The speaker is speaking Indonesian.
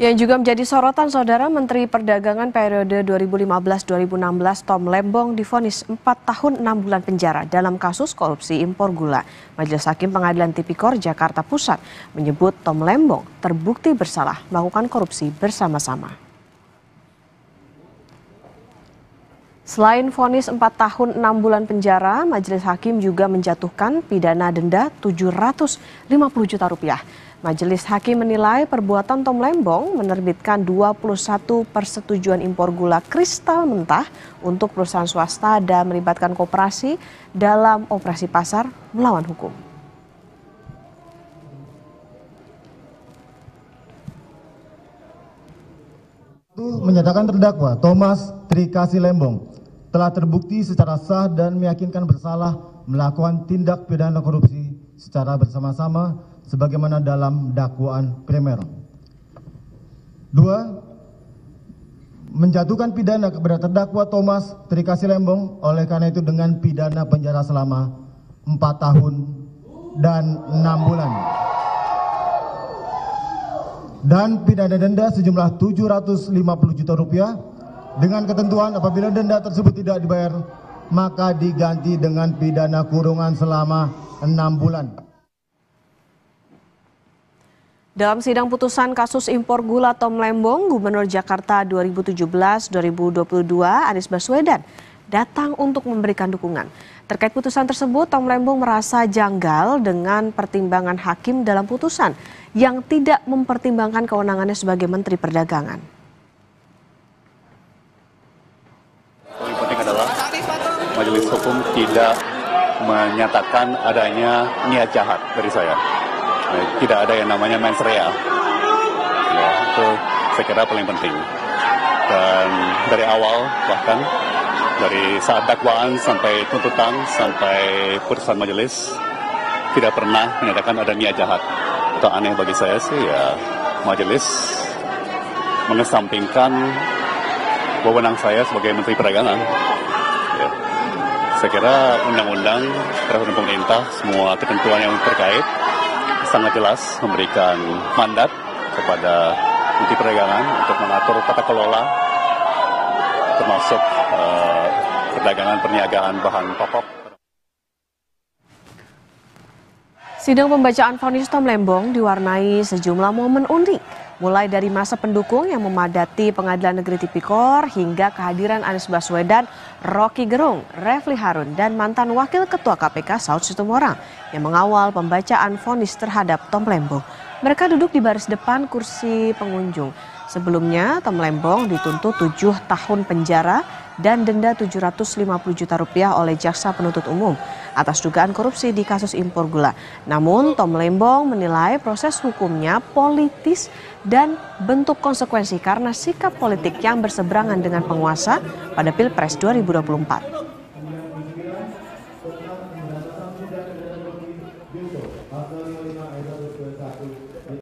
Yang juga menjadi sorotan, Saudara, Menteri Perdagangan periode 2015-2016 Tom Lembong divonis 4 tahun 6 bulan penjara dalam kasus korupsi impor gula. Majelis Hakim Pengadilan Tipikor Jakarta Pusat menyebut Tom Lembong terbukti bersalah melakukan korupsi bersama-sama. Selain vonis 4 tahun 6 bulan penjara, Majelis Hakim juga menjatuhkan pidana denda Rp750 juta. Majelis Hakim menilai perbuatan Tom Lembong menerbitkan 21 persetujuan impor gula kristal mentah untuk perusahaan swasta dan melibatkan koperasi dalam operasi pasar melawan hukum. Menyatakan terdakwa Thomas Trikasih Lembong telah terbukti secara sah dan meyakinkan bersalah melakukan tindak pidana korupsi secara bersama-sama sebagaimana dalam dakwaan primer. 2. Menjatuhkan pidana kepada terdakwa Thomas Trikasih Lembong oleh karena itu dengan pidana penjara selama 4 tahun dan 6 bulan. Dan pidana denda sejumlah Rp750 juta dengan ketentuan apabila denda tersebut tidak dibayar maka diganti dengan pidana kurungan selama 6 bulan. Dalam sidang putusan kasus impor gula Tom Lembong, Gubernur Jakarta 2017-2022 Anies Baswedan datang untuk memberikan dukungan. Terkait putusan tersebut, Tom Lembong merasa janggal dengan pertimbangan hakim dalam putusan yang tidak mempertimbangkan kewenangannya sebagai Menteri Perdagangan. Paling penting adalah Majelis Hukum tidak menyatakan adanya niat jahat dari saya. Tidak ada yang namanya mens rea. Ya, itu saya kira paling penting. Dan dari awal bahkan dari saat dakwaan sampai tuntutan sampai putusan majelis tidak pernah menyatakan ada niat jahat. Itu aneh bagi saya sih ya, majelis mengesampingkan wewenang saya sebagai Menteri Perdagangan. Ya. Saya kira undang-undang peraturan pemerintah semua ketentuan yang terkait sangat jelas memberikan mandat kepada Menteri Perdagangan untuk mengatur tata kelola termasuk perdagangan perniagaan bahan pokok. Sidang pembacaan vonis Tom Lembong diwarnai sejumlah momen unik, mulai dari masa pendukung yang memadati Pengadilan Negeri Tipikor hingga kehadiran Anies Baswedan, Rocky Gerung, Refli Harun, dan mantan Wakil Ketua KPK Saud Situmorang yang mengawal pembacaan vonis terhadap Tom Lembong. Mereka duduk di baris depan kursi pengunjung. Sebelumnya, Tom Lembong dituntut 7 tahun penjara dan denda Rp750 juta oleh jaksa penuntut umum atas dugaan korupsi di kasus impor gula. Namun, Tom Lembong menilai proses hukumnya politis dan bentuk konsekuensi karena sikap politik yang berseberangan dengan penguasa pada Pilpres 2024.